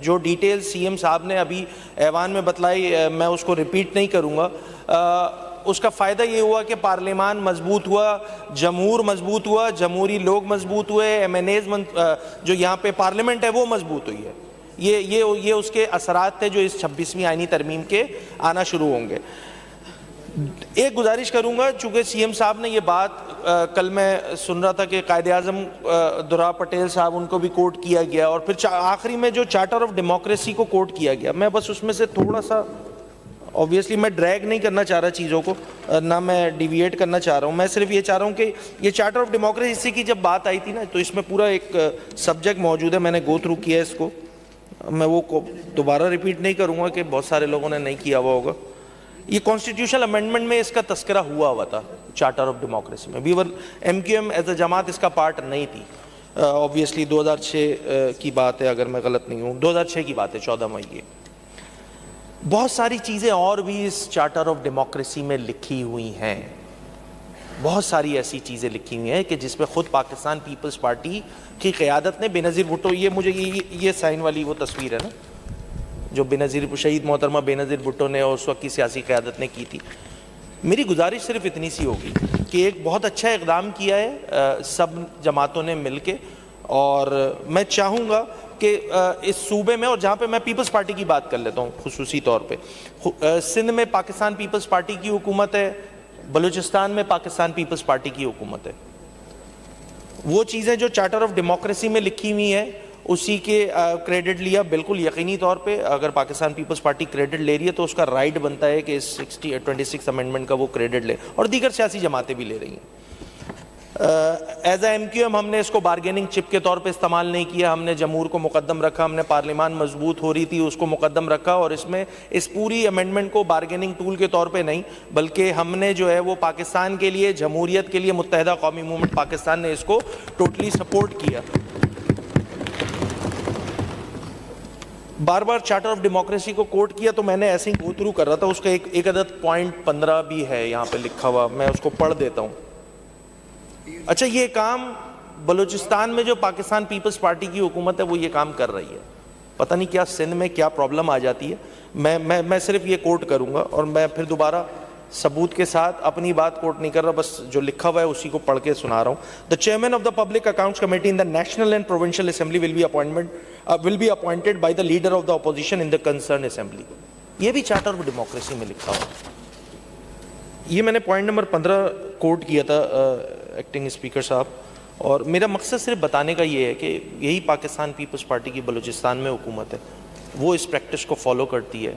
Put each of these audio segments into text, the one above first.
جو detail C M صاحب نے ابھی ایوان میں بتلائی میں اس کو ریپیٹ نہیں کروں گا. اس کا فائدہ یہ ہوا کہ پارلیمان مضبوط ہوا, جمہور مضبوط ہوا, جمہوری لوگ مضبوط ہوئے, ایم این ایز جو یہاں پہ پارلیمنٹ ہے وہ مضبوط ہوئی ہے. یہ اس کے اثرات تھے جو اس 26ویں آئینی ترمیم کے آنا شروع ہوں گے. ایک گزارش کروں گا, چونکہ سی ایم صاحب نے یہ بات کل میں سن رہا تھا کہ قائد اعظم دورا پٹیل صاحب ان کو بھی کوٹ کیا گیا, اور پھر آخری میں جو چارٹر آف ڈیموکریسی کو کوٹ کیا گیا, میں بس اس میں سے تھوڑا سا, اوبویسلی میں ڈریگ نہیں کرنا چاہ رہا چیزوں کو, نہ میں ڈیویٹ کرنا چاہ رہا ہوں, میں صرف یہ چاہ رہا ہوں کہ یہ چارٹر آف ڈیموکریسی کی جب بات آئی تھی نا, تو اس میں پورا ایک سبجیکٹ موجود ہے, میں نے گو تھرو کیا ہے اس کو, میں وہ دوبارہ ریپیٹ نہیں کروں گا کہ بہت سارے لوگوں نے نہیں کیا ہوا ہوگا. یہ کانسٹیٹیوشنل امینڈمنٹ میں اس کا تذکرہ ہوا تھا چارٹر آف ڈیموکریسی میں. M Q M as a جماعت اس کا پارٹ نہیں تھی, اوبویسلی 2006 کی بات ہے اگر میں غلط نہیں ہوں, 2006 کی بات ہے, 14 مئی کی. بہت ساری چیزیں اور بھی اس چارٹر آف ڈیموکریسی میں لکھی ہوئی ہیں, بہت ساری ایسی چیزیں لکھی ہوئی ہیں کہ جس میں خود پاکستان پیپلز پارٹی کی قیادت نے بے نظیر بھٹو, یہ مجھے یہ سائن والی وہ تصویر ہے نا جو شہید محترمہ بے نظیر بھٹو نے اور اس وقت کی سیاسی قیادت نے کی تھی. میری گزارش صرف اتنی سی ہوگی کہ ایک بہت اچھا اقدام کیا ہے سب جماعتوں نے مل کے, اور میں چاہوں گا کہ اس صوبے میں, اور جہاں پہ میں پیپلز پارٹی کی بات کر لیتا ہوں خصوصی طور پہ, سندھ میں پاکستان پیپلز پارٹی کی حکومت ہے, بلوچستان میں پاکستان پیپلز پارٹی کی حکومت ہے. وہ چیزیں جو چارٹر آف ڈیموکریسی میں لکھی ہوئی ہیں اسی کے کریڈٹ لیا, بالکل یقینی طور پہ اگر پاکستان پیپلز پارٹی کریڈٹ لے رہی ہے تو اس کا رائٹ بنتا ہے کہ اس 26 امینڈمنٹ کا وہ کریڈٹ لے, اور دیگر سیاسی جماعتیں بھی لے رہی ہیں. As a M Q M ہم نے اس کو بارگیننگ چپ کے طور پہ استعمال نہیں کیا, ہم نے جمہور کو مقدم رکھا, ہم نے پارلیمان مضبوط ہو رہی تھی اس کو مقدم رکھا, اور اس میں اس پوری امینڈمنٹ کو بارگیننگ ٹول کے طور پہ نہیں بلکہ ہم نے جو ہے وہ پاکستان کے لیے, جمہوریت کے لیے, متحدہ قومی موومنٹ پاکستان نے اس کو ٹوٹلی سپورٹ کیا. بار بار چارٹر آف ڈیموکریسی کو کوٹ کیا تو میں نے ایسے ہی گو تھرو کر رہا تھا, اس کا ایک عدد .15 بھی ہے یہاں پہ لکھا ہوا, میں اس کو پڑھ دیتا ہوں. اچھا, یہ کام بلوچستان میں جو پاکستان پیپلز پارٹی کی حکومت ہے وہ یہ کام کر رہی ہے, پتہ نہیں کیا سندھ میں کیا پرابلم آ جاتی ہے. میں صرف یہ کوٹ کروں گا, اور میں پھر دوبارہ ثبوت کے ساتھ اپنی بات کوٹ نہیں کر رہا, بس جو لکھا ہوا ہے اسی کو پڑھ کے سنا رہا ہوں. The chairman of the Public Accounts Committee in the National and Provincial Assembly will be appointed by the leader of the opposition in the concerned assembly. یہ بھی چارٹر آف ڈیموکریسی میں لکھا ہوا. یہ میں نے پوائنٹ نمبر 15 کوٹ کیا تھا ایکٹنگ اسپیکر صاحب, اور میرا مقصد صرف بتانے کا یہ ہے کہ یہی پاکستان پیپلز پارٹی کی بلوچستان میں حکومت ہے, وہ اس پریکٹس کو فالو کرتی ہے.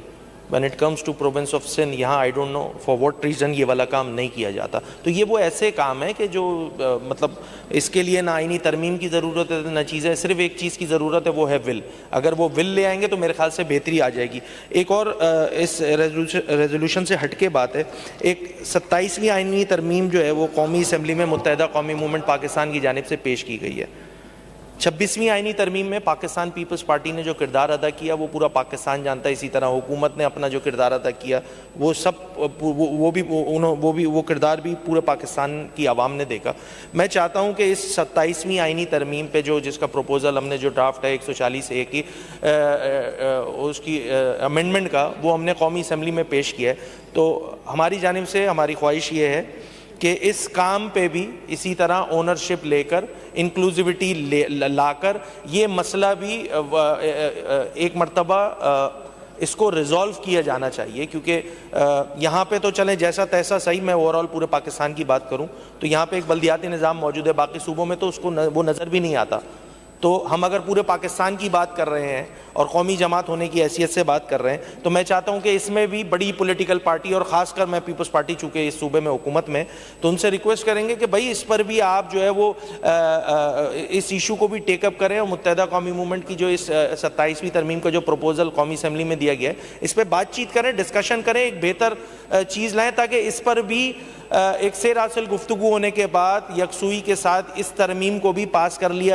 when it comes to province of Sindh, یہاں I don't know for what reason یہ والا کام نہیں کیا جاتا. تو یہ وہ ایسے کام ہے کہ جو مطلب اس کے لیے نہ آئینی ترمیم کی ضرورت ہے نہ چیزیں, صرف ایک چیز کی ضرورت ہے, وہ ہے ول. اگر وہ ول لے آئیں گے تو میرے خیال سے بہتری آ جائے گی. ایک اور اس ریزولوشن سے ہٹ کے بات ہے, ایک 27ویں آئینی ترمیم جو ہے وہ قومی اسمبلی میں متحدہ قومی موومنٹ پاکستان کی جانب سے پیش کی گئی ہے. 26ویں آئینی ترمیم میں پاکستان پیپلز پارٹی نے جو کردار ادا کیا وہ پورا پاکستان جانتا ہے, اسی طرح حکومت نے اپنا جو کردار ادا کیا وہ سب وہ کردار بھی پورے پاکستان کی عوام نے دیکھا. میں چاہتا ہوں کہ اس 27ویں آئینی ترمیم پہ جس کا پروپوزل ہم نے جو ڈرافٹ ہے 140A کی اس کی امینڈمنٹ کا, وہ ہم نے قومی اسمبلی میں پیش کیا ہے. تو ہماری جانب سے ہماری خواہش یہ ہے کہ اس کام پہ بھی اسی طرح اونرشپ لے کر, انکلوزیوٹی لا کر, یہ مسئلہ بھی ایک مرتبہ اس کو ریزولو کیا جانا چاہیے. کیونکہ یہاں پہ تو چلیں جیسا تیسا صحیح, میں اوور آل پورے پاکستان کی بات کروں تو یہاں پہ ایک بلدیاتی نظام موجود ہے, باقی صوبوں میں تو اس کو وہ نظر بھی نہیں آتا. تو ہم اگر پورے پاکستان کی بات کر رہے ہیں اور قومی جماعت ہونے کی حیثیت سے بات کر رہے ہیں, تو میں چاہتا ہوں کہ اس میں بھی بڑی پولیٹیکل پارٹی, اور خاص کر میں پیپلز پارٹی چونکہ اس صوبے میں حکومت میں, تو ان سے ریکویسٹ کریں گے کہ بھائی اس پر بھی آپ جو ہے وہ اس ایشو کو بھی ٹیک اپ کریں, اور متحدہ قومی موومنٹ کی جو اس 27ویں ترمیم کا جو پروپوزل قومی اسمبلی میں دیا گیا ہے اس پہ بات چیت کریں, ڈسکشن کریں, ایک بہتر چیز لائیں تاکہ اس پر بھی ایک سیر حاصل گفتگو ہونے کے بعد یکسوئی کے ساتھ اس ترمیم کو بھی پاس کر لیا